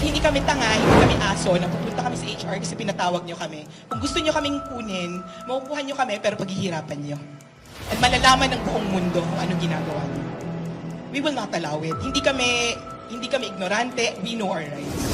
Hindi kami tanga, hindi kami aso, na pupunta kami sa HR kasi pinatawag nyo kami. Kung gusto nyo kaming kunin, makukuha nyo kami pero paghihirapan nyo. At malalaman ng buong mundo kung anong ginagawa nyo. We will not allow it. Hindi kami ignorante, we know our rights.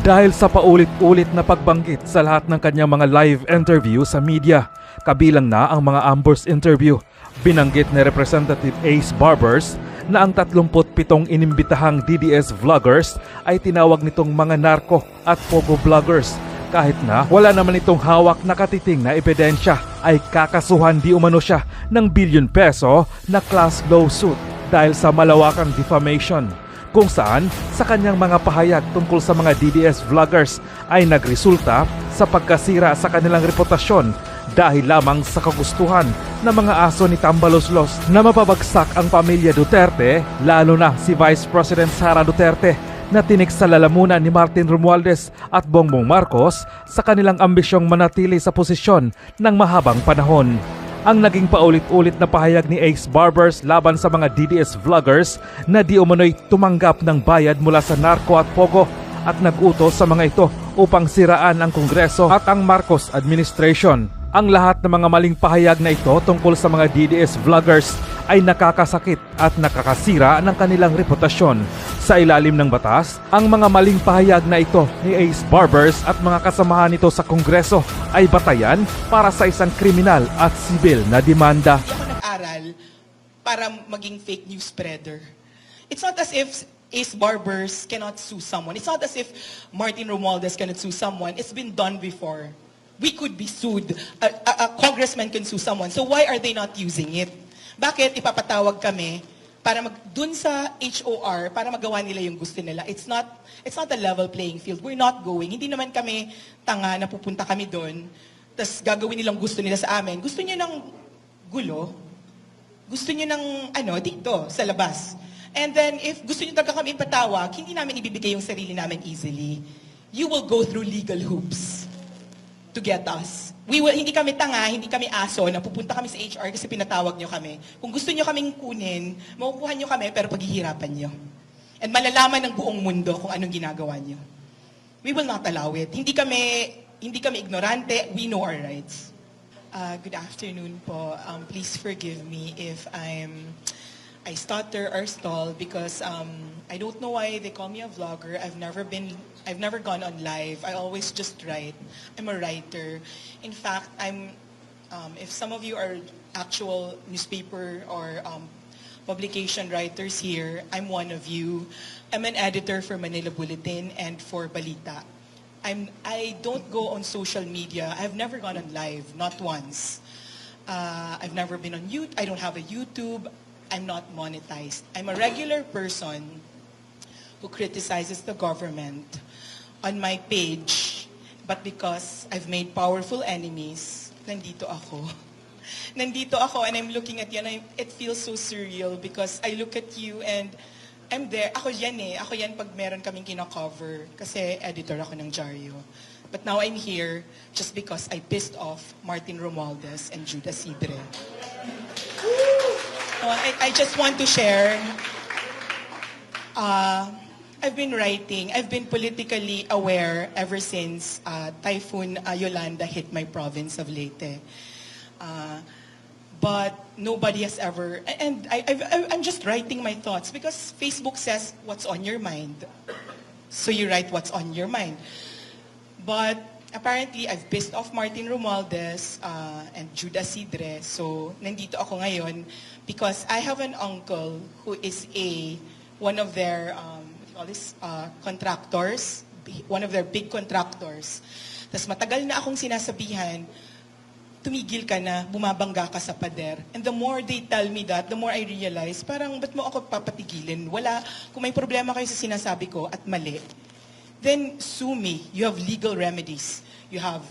Dahil sa paulit-ulit na pagbanggit sa lahat ng kanyang mga live interview sa media, kabilang na ang mga ambush interview, binanggit ni Representative Ace Barbers na ang 37 inimbitahang DDS vloggers ay tinawag nitong mga narco at pogo vloggers. Kahit na wala naman itong hawak na katiting na ebidensya, ay kakasuhan di umano siya ng bilyon peso na class lawsuit dahil sa malawakang defamation, kung saan sa kanyang mga pahayag tungkol sa mga DDS vloggers ay nagresulta sa pagkasira sa kanilang reputasyon dahil lamang sa kagustuhan ng mga aso ni Tambaloslos na mapabagsak ang pamilya Duterte, lalo na si Vice President Sara Duterte na tinik sa lalamunan ni Martin Romualdez at Bongbong Marcos sa kanilang ambisyong manatili sa posisyon ng mahabang panahon. Ang naging paulit-ulit na pahayag ni Ace Barbers laban sa mga DDS vloggers na di umano'y tumanggap ng bayad mula sa narco at pogo at nag-utos sa mga ito upang siraan ang Kongreso at ang Marcos administration. Ang lahat ng mga maling pahayag na ito tungkol sa mga DDS vloggers ay nakakasakit at nakakasira ng kanilang reputasyon. Sa ilalim ng batas, ang mga maling pahayag na ito ni Ace Barbers at mga kasamahan nito sa Kongreso ay batayan para sa isang kriminal at sibil na demanda. Hindi ako nag-aral para maging fake news spreader. It's not as if Ace Barbers cannot sue someone. It's not as if Martin Romualdez cannot sue someone. It's been done before. We could be sued. A congressman can sue someone. So why are they not using it? Bakit ipapatawag kami para dun sa HOR para magawa nila yung gusto nila? It's not a level playing field. We're not going. Hindi naman kami tanga na pupunta kami doon. Tas gagawin nilang gusto nila sa amin. Gusto niyo ng gulo? Gusto niyo ng dito sa labas? And then if gusto niyo talaga kami ipatawag, hindi namin ibibigay yung sarili namin easily. You will go through legal hoops to get us. Hindi kami tanga, hindi kami aso na pupunta kami sa HR kasi pinatawag nyo kami. Kung gusto nyo kaming kunin, makukuha nyo kami pero paghihirapan nyo. And malalaman ng buong mundo kung anong ginagawa nyo. We will not allow it. Hindi kami ignorante, we know our rights. Good afternoon po. Please forgive me if I stutter or stall because I don't know why they call me a vlogger. I've never gone on live. I always just write. I'm a writer. In fact, if some of you are actual newspaper or publication writers here, I'm one of you. I'm an editor for Manila Bulletin and for Balita. I don't go on social media. I've never gone on live, not once. I've never been on YouTube. I don't have a YouTube. I'm not monetized. I'm a regular person who criticizes the government on my page, but because I've made powerful enemies, nandito ako. Nandito ako and I'm looking at you and it feels so surreal because I look at you and I'm there. Ako yan eh. Ako yan pag meron kaming kina-cover kasi editor ako ng Diaryo. But now I'm here just because I pissed off Martin Romualdez and Judas Isidre. I just want to share, I've been writing, I've been politically aware ever since Typhoon Yolanda hit my province of Leyte. But nobody has ever, and I'm just writing my thoughts because Facebook says what's on your mind. So you write what's on your mind. But apparently, I've pissed off Martin Romualdez and Judas Isidre. So, nandito ako ngayon because I have an uncle who is one of their contractors, one of their big contractors. Tapos matagal na akong sinasabihan, tumigil ka na, bumabangga ka sa pader. And the more they tell me that, the more I realize, parang ba't mo ako papatigilin? Kung may problema kayo sa sinasabi ko at mali, then sue me. You have legal remedies. You have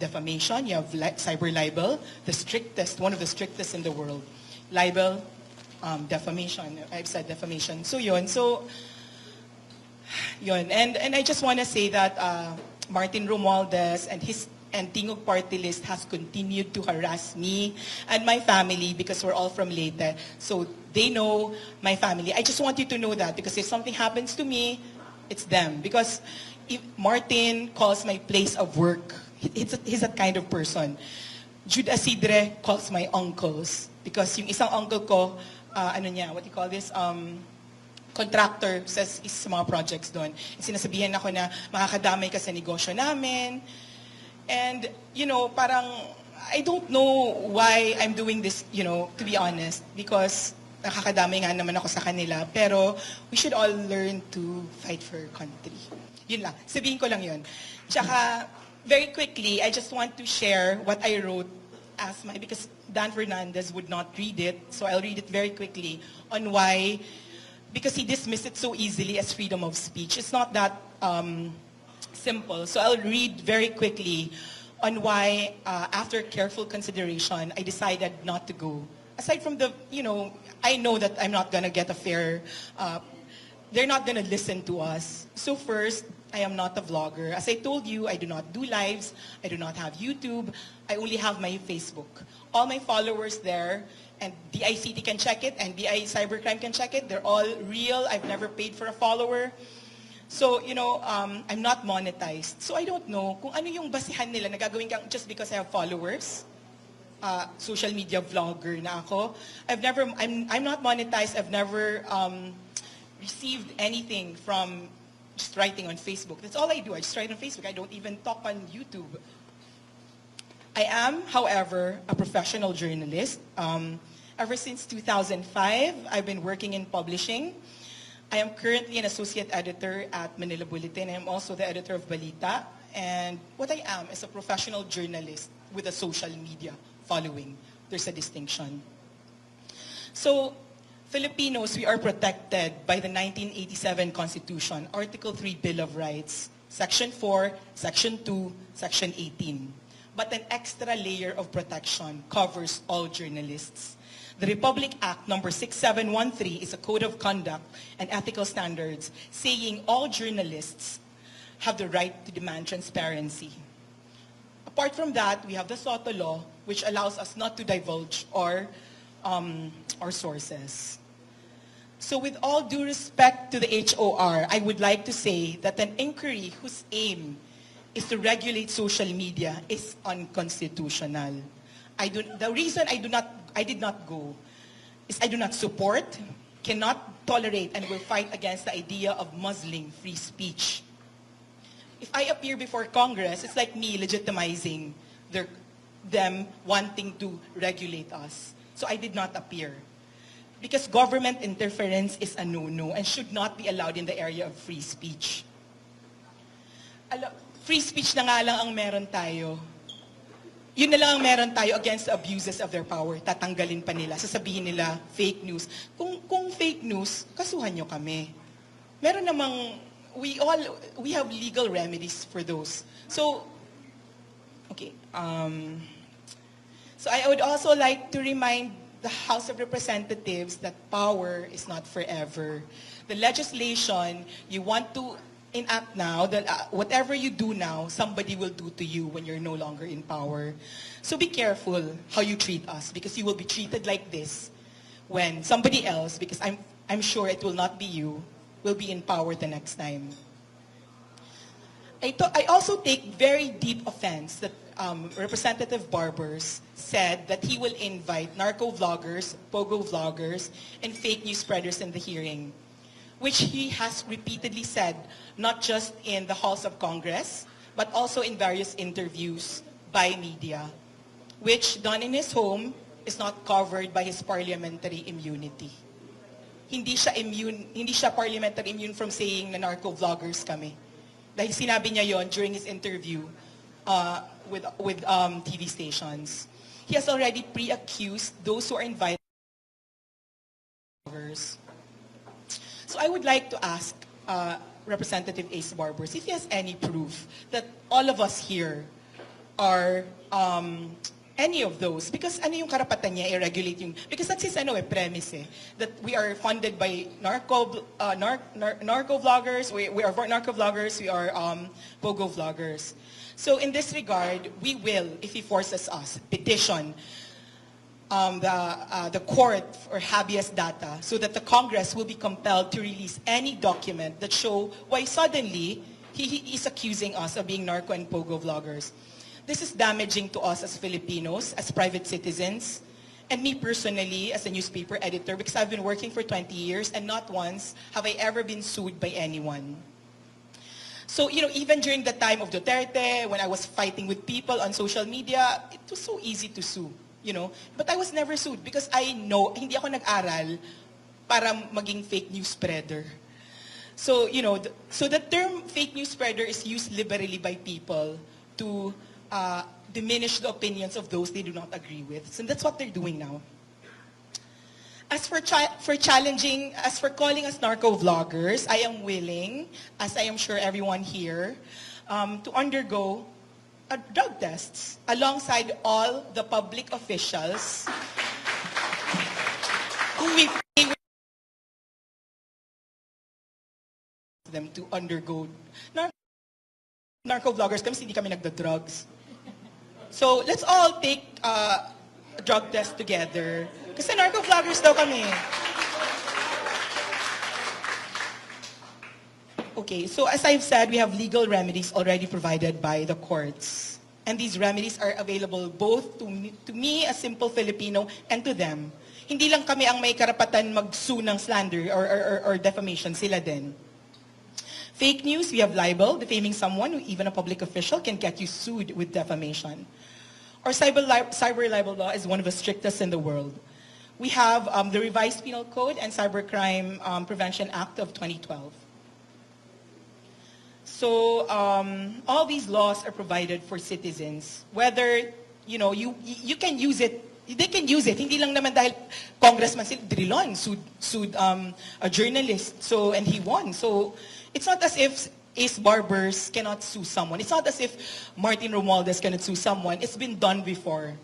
defamation, you have cyber libel, one of the strictest in the world. Libel, defamation. I've said defamation. So yun. And I just want to say that Martin Romualdez and his and Tingog Party List has continued to harass me and my family because we're all from Leyte. So they know my family. I just want you to know that because if something happens to me, it's them. Because if Martin calls my place of work, he's that kind of person. Jude Asidre calls my uncles because yung isang uncle ko, what do you call this? Contractor says is sa mga projects doon. Sinasabihan ako na makakadamay ka sa negosyo namin. And, parang, I don't know why I'm doing this, to be honest, because nakakadamay nga naman ako sa kanila. Pero, we should all learn to fight for our country. Yun lang. Sabihin ko lang yun. Tsaka, very quickly, I just want to share what I wrote because Dan Fernandez would not read it, so I'll read it very quickly on why, because he dismissed it so easily as freedom of speech. It's not that simple. So I'll read very quickly on why, after careful consideration, I decided not to go. Aside from I know that I'm not going to get a fair, they're not going to listen to us. So first, I am not a vlogger. As I told you, I do not do lives. I do not have YouTube. I only have my Facebook. All my followers there, and DICT can check it, and BI Cybercrime can check it. They're all real. I've never paid for a follower. So, I'm not monetized. So I don't know kung ano yung basihan nila na gagawin kang just because I have followers. Social media vlogger na ako. I'm not monetized. I've never received anything from just writing on Facebook. That's all I do. I just write on Facebook. I don't even talk on YouTube. I am, however, a professional journalist. Ever since 2005, I've been working in publishing. I am currently an associate editor at Manila Bulletin. I am also the editor of Balita. And what I am is a professional journalist with a social media following. There's a distinction. So, Filipinos, we are protected by the 1987 Constitution, Article 3 Bill of Rights, Section 4, Section 2, Section 18. But an extra layer of protection covers all journalists. The Republic Act number 6713 is a code of conduct and ethical standards saying all journalists have the right to demand transparency. Apart from that, we have the SOTO law, which allows us not to divulge our sources. So with all due respect to the HOR, I would like to say that an inquiry whose aim is to regulate social media is unconstitutional. The reason I did not go is I do not support, cannot tolerate, and will fight against the idea of muzzling free speech. If I appear before Congress, it's like me legitimizing them wanting to regulate us. So I did not appear. Because government interference is a no-no and should not be allowed in the area of free speech. Free speech na nga lang ang meron tayo. Yun na lang ang meron tayo against the abuses of their power. Tatanggalin pa nila. Sasabihin nila, fake news. Kung fake news, kasuhan nyo kami. Meron namang, we have legal remedies for those. So, okay. So I would also like to remind the House of Representatives that power is not forever. The legislation you want to enact now, that whatever you do now, somebody will do to you when you're no longer in power. So be careful how you treat us, because you will be treated like this when somebody else, because I'm sure it will not be you, will be in power the next time. I also take very deep offense that Representative Barbers said that he will invite narco vloggers, pogo vloggers, and fake news spreaders in the hearing, which he has repeatedly said, not just in the halls of Congress, but also in various interviews by media, which done in his home is not covered by his parliamentary immunity. Hindi siya parliamentary immune from saying na narco vloggers kami. Dahil sinabi niya yon during his interview with TV stations. He has already pre-accused those who are invited. So I would like to ask Representative Ace Barbers if he has any proof that all of us here are any of those. Because ano yung karapatan niya i-regulate yung... Because that's his premise that we are funded by narco vloggers, we are narco vloggers, we are pogo vloggers. So in this regard, we will, if he forces us, petition the court for habeas data so that the Congress will be compelled to release any document that show why suddenly he is accusing us of being narco and pogo vloggers. This is damaging to us as Filipinos, as private citizens, and me personally as a newspaper editor, because I've been working for 20 years and not once have I ever been sued by anyone. So, even during the time of Duterte, when I was fighting with people on social media, it was so easy to sue, But I was never sued because I know, hindi ako nag-aral para maging fake news spreader. So, so the term fake news spreader is used liberally by people to diminish the opinions of those they do not agree with. So that's what they're doing now. As for calling us narco vloggers, I am willing, as I am sure everyone here, to undergo drug tests alongside all the public officials who we pay them to undergo narco vloggers kami, hindi kami nagda-drugs. So let's all take a drug test together. Kasi narco vloggers daw kami. Okay, so as I've said, we have legal remedies already provided by the courts. And these remedies are available both to me, a simple Filipino, and to them. Hindi lang kami ang may karapatan mag-sue ng slander or defamation, sila din. Fake news, we have libel, defaming someone, even a public official, can get you sued with defamation. Our cyber libel law is one of the strictest in the world. We have the Revised Penal Code and Cybercrime Prevention Act of 2012. So all these laws are provided for citizens. Whether, you can use it, they can use it. Hindi lang naman dahil Congressman Drilon sued a journalist, and he won. So it's not as if Ace Barbers cannot sue someone. It's not as if Martin Romualdez cannot sue someone. It's been done before.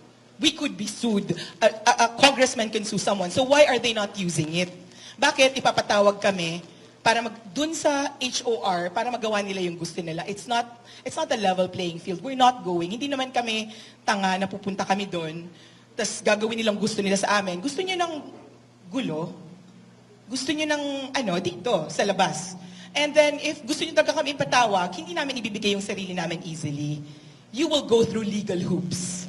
We could be sued. A congressman can sue someone. So why are they not using it? Bakit ipapatawag kami para dun sa HOR para magawa nila yung gusto nila? It's not a level playing field. We're not going. Hindi naman kami tanga na pupunta kami doon. Tas gagawin nilang gusto nila sa amin. Gusto niyo ng gulo? Gusto niyo ng dito sa labas? And then, if gusto niyo talaga kami ipatawag, hindi namin ibibigay yung sarili namin easily. You will go through legal hoops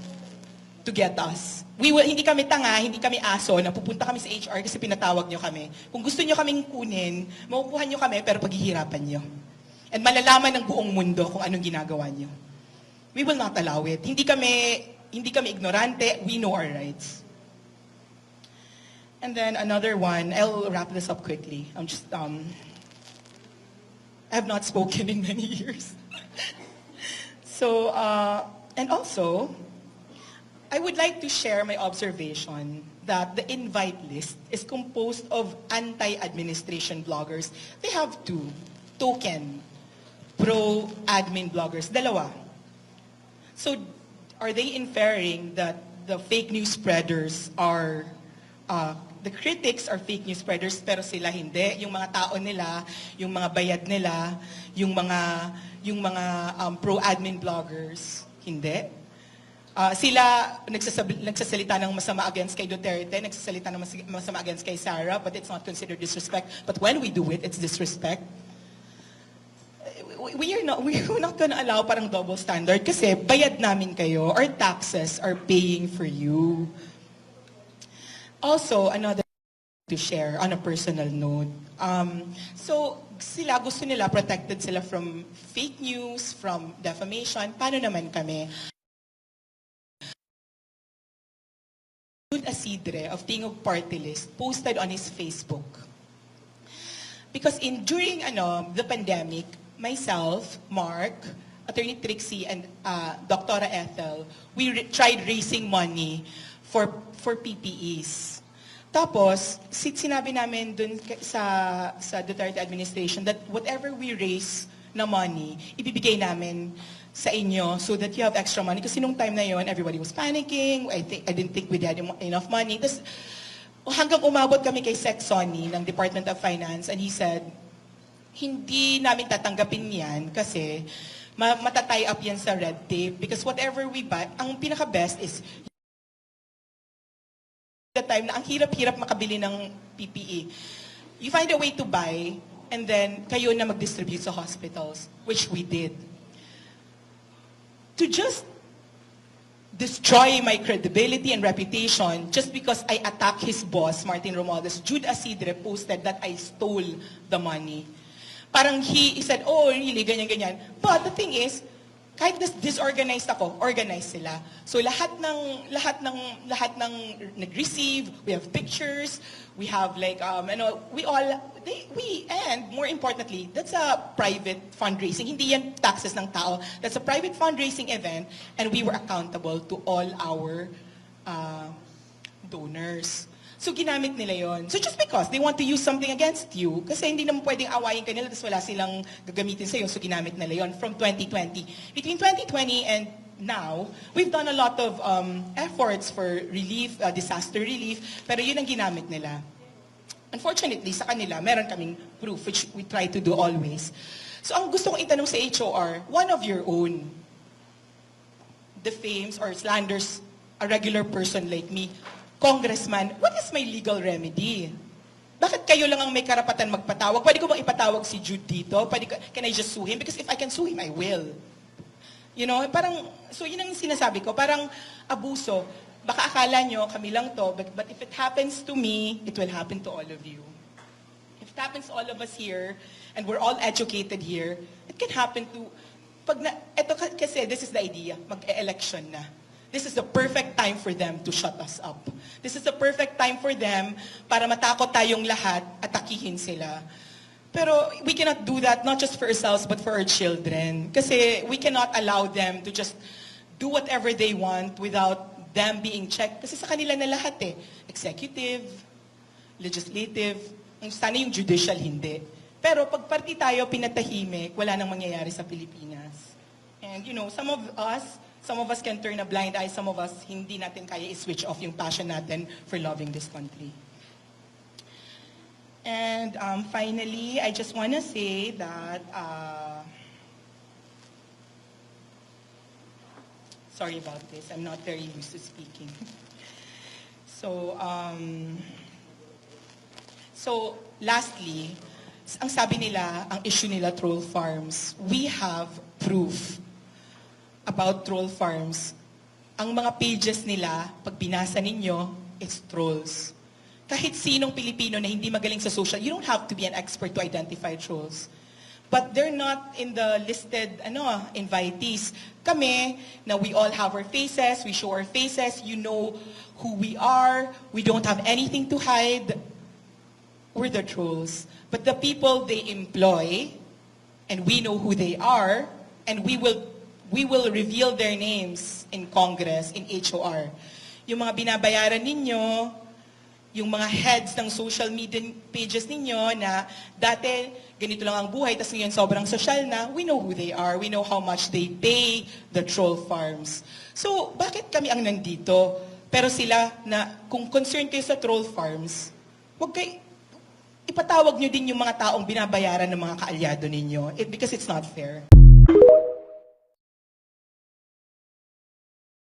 to get us. Hindi kami tanga, hindi kami aso, na pupunta kami sa HR kasi pinatawag niyo kami. Kung gusto niyo kaming kunin, makukuha niyo kami, pero paghihirapan niyo. And malalaman ng buong mundo kung anong ginagawa niyo. We will not allow it. Hindi kami ignorante, we know our rights. And then another one, I'll wrap this up quickly. I have not spoken in many years. So, and also, I would like to share my observation that the invite list is composed of anti-administration bloggers. They have two, token, pro-admin bloggers, dalawa. So, are they inferring that the fake news spreaders are the critics are fake news spreaders pero sila hindi? Yung mga tao nila, yung mga bayad nila, yung mga pro-admin bloggers, hindi. Sila nagsasalita ng masama against kay Duterte, nagsasalita ng masama against kay Sara, but it's not considered disrespect. But when we do it, it's disrespect. We're not gonna allow parang double standard kasi bayad namin kayo. Our taxes are paying for you. Also, another to share on a personal note. So, sila gusto nila protected sila from fake news, from defamation. Paano naman kami? Asidre of Tingog Party List posted on his Facebook. Because during the pandemic, myself, Mark, Attorney Trixie, and Dr. Ethel, we tried raising money for PPEs. Tapos, sinabi namin dun sa Duterte administration that whatever we raise na money, ibibigay namin sa inyo so that you have extra money. Kasi nung time na yon, everybody was panicking. I didn't think we had enough money. Tapos hanggang umabot kami kay Sec Sonny ng Department of Finance and he said, hindi namin tatanggapin yan kasi matatay up yan sa red tape because whatever we buy, ang pinaka-best is the time na ang hirap-hirap makabili ng PPE. You find a way to buy and then kayo na mag-distribute sa hospitals, which we did. To just destroy my credibility and reputation just because I attacked his boss, Martin Romualdez, Jude Asidre posted that I stole the money. Parang he said, oh, really, ganyan-ganyan. But the thing is, kahit disorganized ako, organized sila. So lahat ng nag-receive, we have pictures, we have like, and more importantly, that's a private fundraising. Hindi yan taxes ng tao. That's a private fundraising event, and we were accountable to all our donors. So ginamit nila yon. So just because they want to use something against you, kasi hindi naman pwedeng awayin kanila, tapos wala silang gagamitin sa'yo, so ginamit nila yon from 2020. Between 2020 and now, we've done a lot of efforts for relief, disaster relief, pero yun ang ginamit nila. Unfortunately, sa kanila, meron kaming proof, which we try to do always. So ang gusto kong itanong sa HOR, one of your own defames or slanders a regular person like me, Congressman, what is my legal remedy? Bakit kayo lang ang may karapatan magpatawag? Pwede ko bang ipatawag si Jude dito? Can I just sue him? Because if I can sue him, I will. You know, parang, so yun ang sinasabi ko, parang abuso. Baka akala nyo, kami lang to, but if it happens to me, it will happen to all of you. If it happens to all of us here, and we're all educated here, it can happen to, eto kasi, this is the idea, mag-e-election na. This is the perfect time for them to shut us up. This is the perfect time for them para matakot tayong lahat at atakihin sila. Pero we cannot do that not just for ourselves but for our children. Kasi we cannot allow them to just do whatever they want without them being checked. Kasi sa kanila na lahat eh. Executive, legislative, sana yung judicial hindi. Pero pag party tayo pinatahimik, wala nang mangyayari sa Pilipinas. And you know, some of us can turn a blind eye, some of us hindi natin kaya i-switch off yung passion natin for loving this country. And finally, I just want to say that, sorry about this, I'm not very used to speaking. So lastly, ang sabi nila, ang issue nila troll farms, we have proof about troll farms. Ang mga pages nila, pag binasa ninyo, it's trolls. Kahit sinong Pilipino na hindi magaling sa social, you don't have to be an expert to identify trolls. But they're not in the listed invitees. Kami, na we all have our faces, we show our faces, you know who we are, we don't have anything to hide. We're the trolls. But the people they employ, and we know who they are, and we will reveal their names in Congress, in HOR. Yung mga binabayaran ninyo, yung mga heads ng social media pages ninyo na dati ganito lang ang buhay, tas ngayon sobrang social na, we know who they are, we know how much they pay the troll farms. So, bakit kami ang nandito? Pero sila na, kung concerned kayo sa troll farms, ipatawag nyo din yung mga taong binabayaran ng mga kaalyado ninyo because it's not fair.